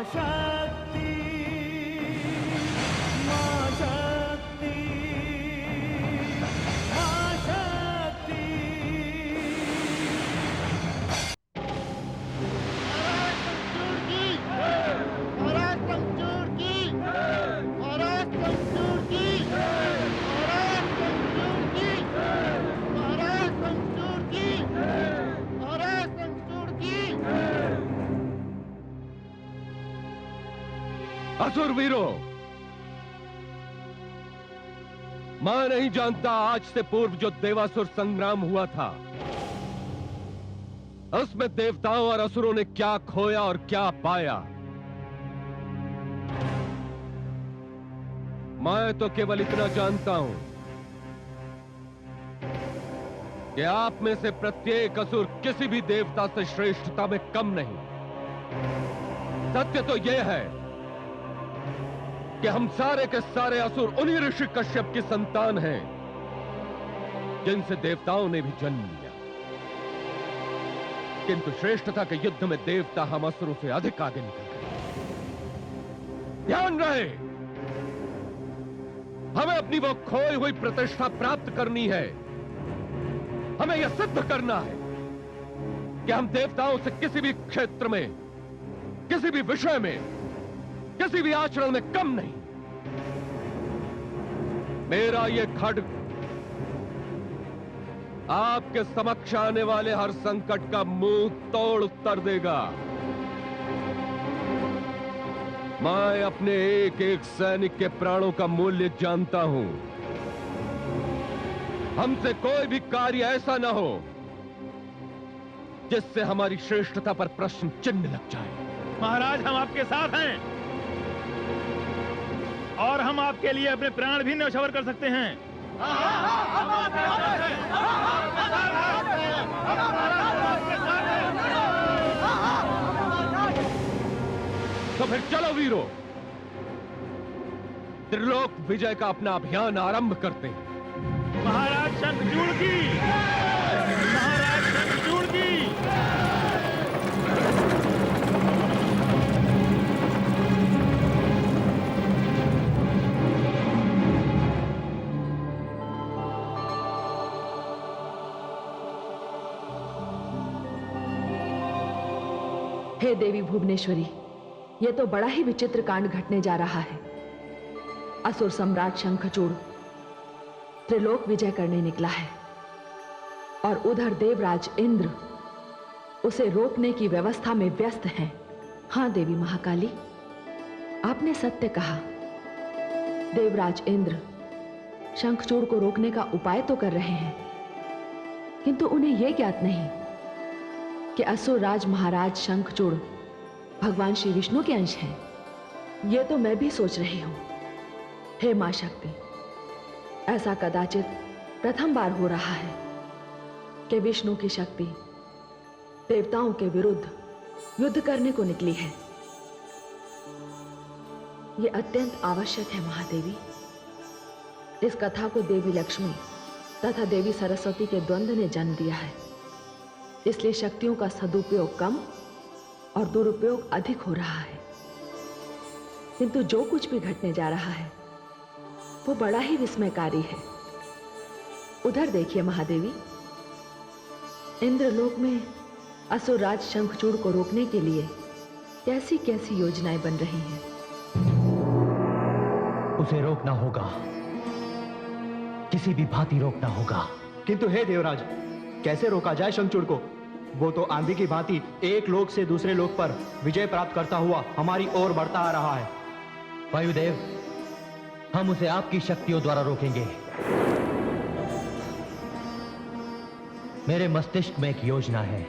शक्ति, मां शक्ति, मां शक्ति। महाराज शंखचूड़ की, महाराज शंखचूड़ की, महाराज शंखचूड़ की, महाराज शंखचूड़ की, महाराज शंखचूड़ की। असुर वीरों, मैं नहीं जानता आज से पूर्व जो देवासुर संग्राम हुआ था उसमें देवताओं और असुरों ने क्या खोया और क्या पाया। मैं तो केवल इतना जानता हूं कि आप में से प्रत्येक असुर किसी भी देवता से श्रेष्ठता में कम नहीं। सत्य तो यह है कि हम सारे के सारे असुर उन्हीं ऋषि कश्यप की संतान हैं जिनसे देवताओं ने भी जन्म लिया। किंतु श्रेष्ठता के युद्ध में देवता हम असुरों से अधिक आगे निकल गए। ध्यान रहे, हमें अपनी वो खोई हुई प्रतिष्ठा प्राप्त करनी है। हमें यह सिद्ध करना है कि हम देवताओं से किसी भी क्षेत्र में, किसी भी विषय में, किसी भी आचरण में कम नहीं। मेरा यह खड्ग आपके समक्ष आने वाले हर संकट का मुंह तोड़ उत्तर देगा। मैं अपने एक एक सैनिक के प्राणों का मूल्य जानता हूं। हमसे कोई भी कार्य ऐसा ना हो जिससे हमारी श्रेष्ठता पर प्रश्न चिन्ह लग जाए। महाराज, हम आपके साथ हैं और हम आपके लिए अपने प्राण भी न्यौछावर कर सकते हैं। तो फिर चलो वीरों, त्रिलोक विजय का अपना अभियान आरंभ करते हैं। महाराज शंखचूड़ की, महाराज शंखचूड़ की। हे देवी भुवनेश्वरी, यह तो बड़ा ही विचित्र कांड घटने जा रहा है। असुर सम्राट शंखचूड़ त्रिलोक विजय करने निकला है और उधर देवराज इंद्र उसे रोकने की व्यवस्था में व्यस्त हैं। हां देवी महाकाली, आपने सत्य कहा। देवराज इंद्र शंखचूड़ को रोकने का उपाय तो कर रहे हैं, किंतु उन्हें यह ज्ञात नहीं कि असुर राज महाराज शंखचूड़ भगवान श्री विष्णु के अंश हैं। यह तो मैं भी सोच रही हूं। हे मां शक्ति, ऐसा कदाचित प्रथम बार हो रहा है कि विष्णु की शक्ति देवताओं के विरुद्ध युद्ध करने को निकली है। यह अत्यंत आवश्यक है महादेवी। इस कथा को देवी लक्ष्मी तथा देवी सरस्वती के द्वंद्व ने जन्म दिया है, इसलिए शक्तियों का सदुपयोग कम और दुरुपयोग अधिक हो रहा है। किंतु जो कुछ भी घटने जा रहा है वो बड़ा ही विस्मयकारी है। उधर देखिए महादेवी, इंद्रलोक में असुरराज शंखचूड़ को रोकने के लिए कैसी कैसी योजनाएं बन रही हैं। उसे रोकना होगा, किसी भी भांति रोकना होगा। किंतु हे देवराज, कैसे रोका जाए शंखचूड़ को? वो तो आंधी की भांति एक लोक से दूसरे लोक पर विजय प्राप्त करता हुआ हमारी ओर बढ़ता आ रहा है। वायुदेव, हम उसे आपकी शक्तियों द्वारा रोकेंगे। मेरे मस्तिष्क में एक योजना है।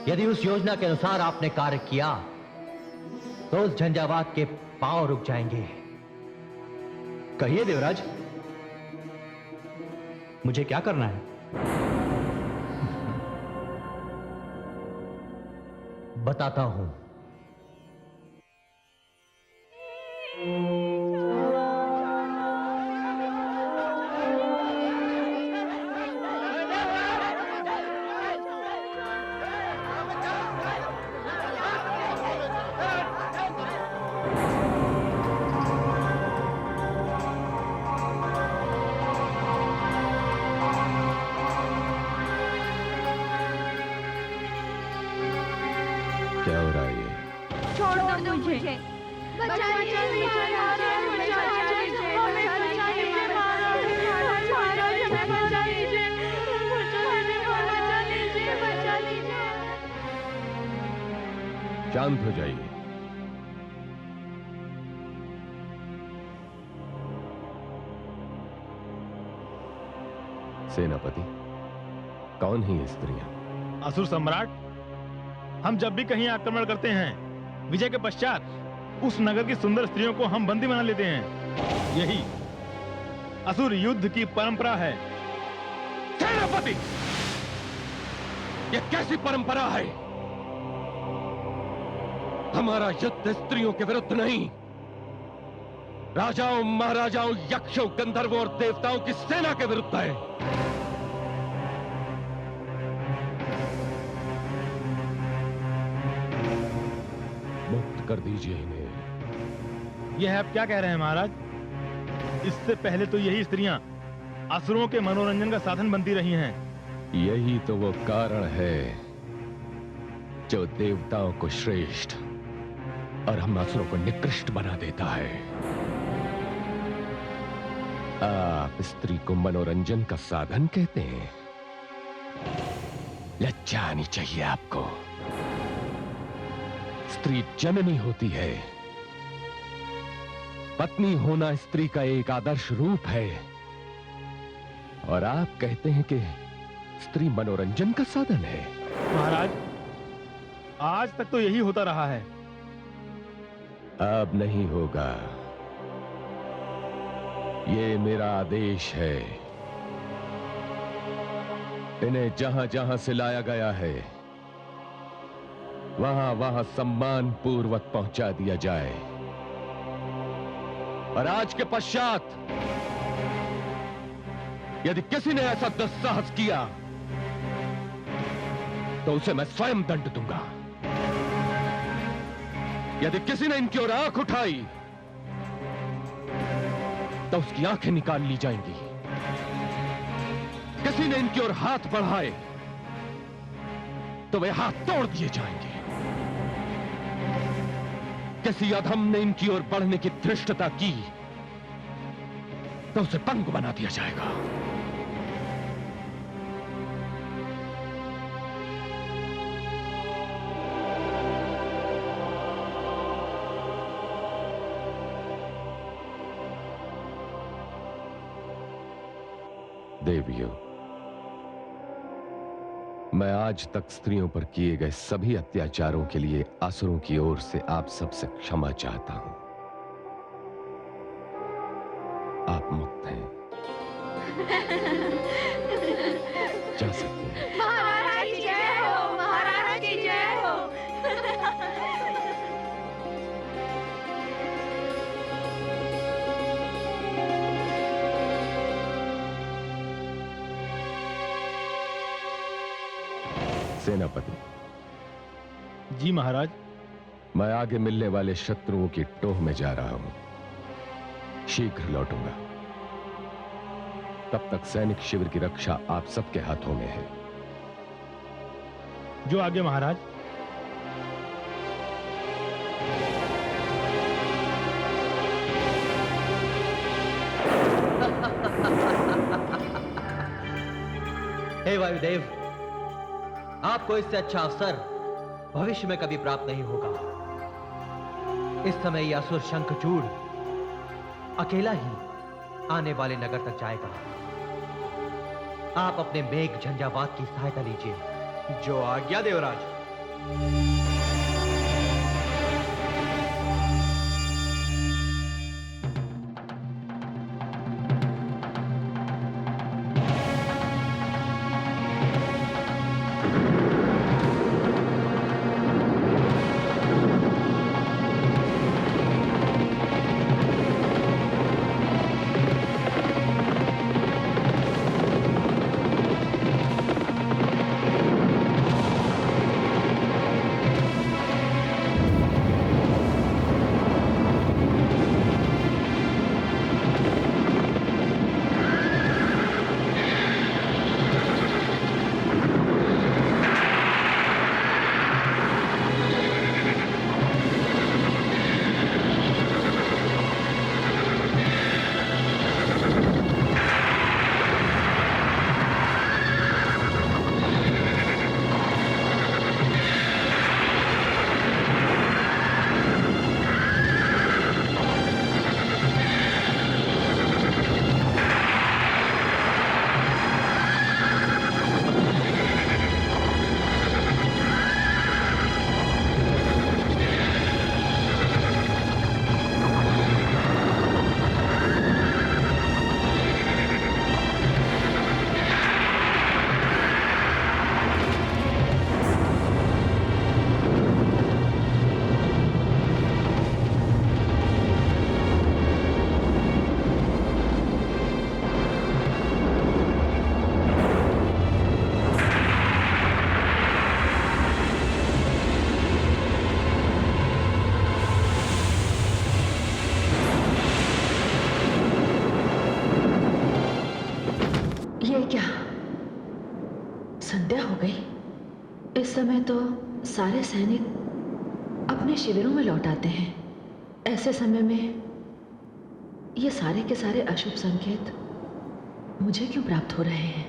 यदि उस योजना के अनुसार आपने कार्य किया तो उस झंझावात के पांव रुक जाएंगे। कहिए देवराज, मुझे क्या करना है? बताता हूं। छोड़ दो मुझे। बचा लीजिए महाराज, बचा लीजिए, हमें बचा लीजिए महाराज, हमें बचा लीजिए, बचा लीजिए। शांत हो जाइए। सेनापति, कौन है ये स्त्रियां? असुर सम्राट, हम जब भी कहीं आक्रमण करते हैं, विजय के पश्चात उस नगर की सुंदर स्त्रियों को हम बंदी बना लेते हैं। यही असुर युद्ध की परंपरा है। सेनापति, ये कैसी परंपरा है? हमारा युद्ध स्त्रियों के विरुद्ध नहीं, राजाओं, महाराजाओं, यक्षों, गंधर्वों और देवताओं की सेना के विरुद्ध है। मुक्त कर दीजिए इन्हें। यह आप क्या कह रहे हैं महाराज? इससे पहले तो यही स्त्रियां असुरों के मनोरंजन का साधन बनती रही हैं। यही तो वो कारण है जो देवताओं को श्रेष्ठ और हम असुरों को निकृष्ट बना देता है। आप स्त्री को मनोरंजन का साधन कहते हैं? लज्जा आनी चाहिए आपको। स्त्री जननी होती है। पत्नी होना स्त्री का एक आदर्श रूप है, और आप कहते हैं कि स्त्री मनोरंजन का साधन है। महाराज, आज तक तो यही होता रहा है। अब नहीं होगा। ये मेरा आदेश है। इन्हें जहां जहां से लाया गया है, वहां वहां सम्मान पूर्वक पहुंचा दिया जाए, और आज के पश्चात यदि किसी ने ऐसा दुस्साहस किया तो उसे मैं स्वयं दंड दूंगा। यदि किसी ने इनकी ओर आंख उठाई तो उसकी आंखें निकाल ली जाएंगी। किसी ने इनकी ओर हाथ बढ़ाए तो वे हाथ तोड़ दिए जाएंगे। किसी अधम ने इनकी ओर बढ़ने की धृष्टता की तो उसे पंगु बना दिया जाएगा। देवियों, मैं आज तक स्त्रियों पर किए गए सभी अत्याचारों के लिए असुरों की ओर से आप सबसे क्षमा चाहता हूं। आप मुक्त हैं। जा सकते हैं। महाराज की जय हो, महाराज की जय हो। सेनापति जी महाराज। मैं आगे मिलने वाले शत्रुओं की टोह में जा रहा हूं। शीघ्र लौटूंगा। तब तक सैनिक शिविर की रक्षा आप सबके हाथों में है। जो आगे महाराज। हे वायुदेव, आपको इससे अच्छा अवसर भविष्य में कभी प्राप्त नहीं होगा। इस समय यह असुर शंखचूड़ अकेला ही आने वाले नगर तक जाएगा। आप अपने मेघ झंझावात की सहायता लीजिए। जो आज्ञा देवराज। संध्या हो गई। इस समय तो सारे सैनिक अपने शिविरों में लौट आते हैं। ऐसे समय में ये सारे के सारे अशुभ संकेत मुझे क्यों प्राप्त हो रहे हैं?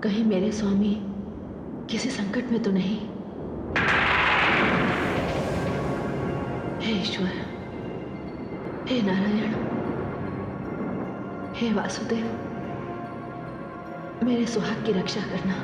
कहीं मेरे स्वामी किसी संकट में तो नहीं? हे ईश्वर, हे नारायण, हे वासुदेव, मेरे सुहाग की रक्षा करना।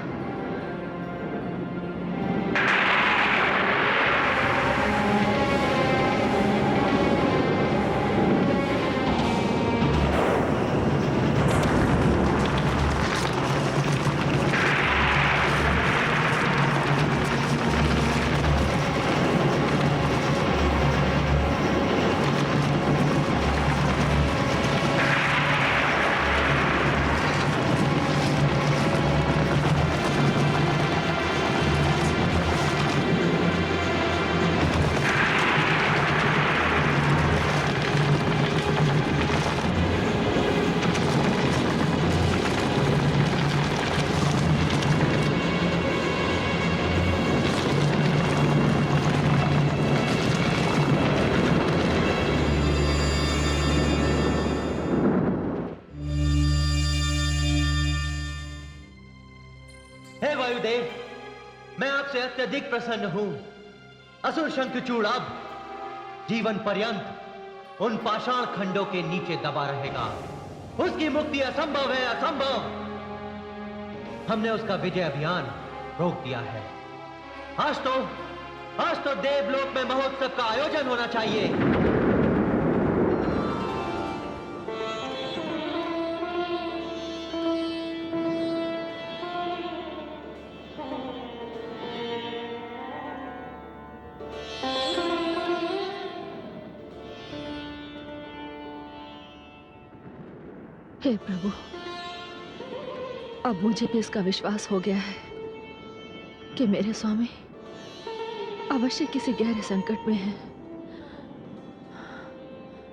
हे वायुदेव, मैं आपसे अत्यधिक प्रसन्न हूं। असुर शंखचूड़ अब जीवन पर्यंत उन पाषाण खंडों के नीचे दबा रहेगा। उसकी मुक्ति असंभव है, असंभव। हमने उसका विजय अभियान रोक दिया है। आज तो देवलोक में महोत्सव का आयोजन होना चाहिए। हे प्रभु, अब मुझे भी इसका विश्वास हो गया है कि मेरे स्वामी अवश्य किसी गहरे संकट में हैं।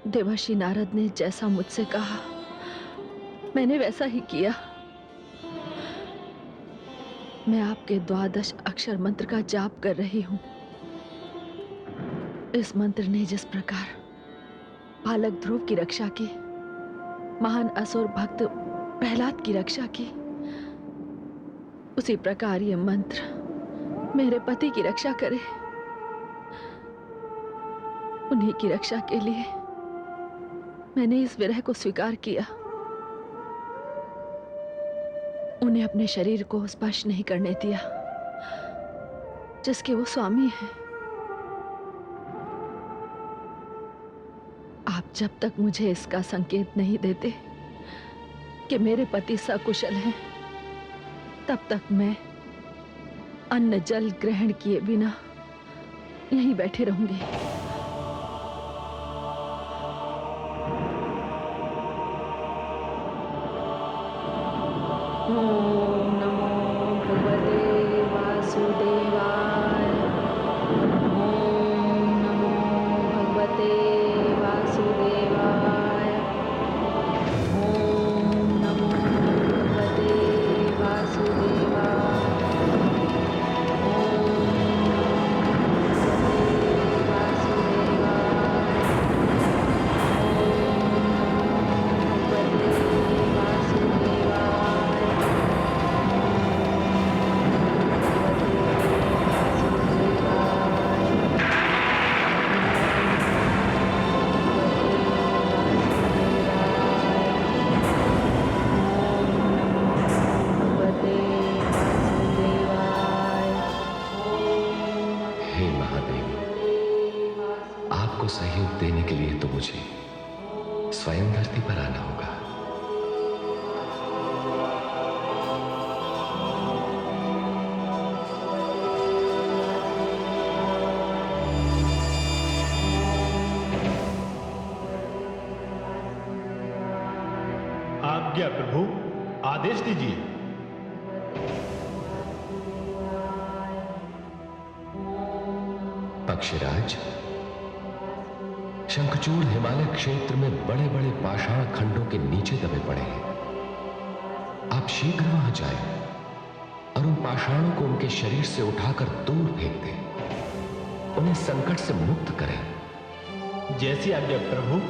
देवर्षि नारद ने जैसा मुझसे कहा, मैंने वैसा ही किया। मैं आपके 12 अक्षर मंत्र का जाप कर रही हूं। इस मंत्र ने जिस प्रकार बालक ध्रुव की रक्षा की, महान असुर भक्त प्रहलाद की रक्षा की, उसी प्रकार ये मंत्र मेरे पति की रक्षा करे। उन्हीं की रक्षा के लिए मैंने इस विरह को स्वीकार किया। उन्हें अपने शरीर को स्पर्श नहीं करने दिया जिसके वो स्वामी हैं। आप जब तक मुझे इसका संकेत नहीं देते कि मेरे पति सकुशल हैं, तब तक मैं अन्न जल ग्रहण किए बिना यहीं बैठे रहूंगी। ओम नमो भगवते वासुदेवाय। ओम नमो भगवते वासुदेवाय। ओम नमो भगवते वासुदेवाय। ओम सहयोग देने के लिए तो मुझे स्वयं धरती पर आना होगा। आज्ञा प्रभु, आदेश दीजिए। पक्षीराज, शंखचूड़ हिमालय क्षेत्र में बड़े बड़े पाषाण खंडों के नीचे दबे पड़े हैं। आप शीघ्र वहां जाएं और उन पाषाणों को उनके शरीर से उठाकर दूर फेंक दें, उन्हें संकट से मुक्त करें। जैसी आज्ञा प्रभु।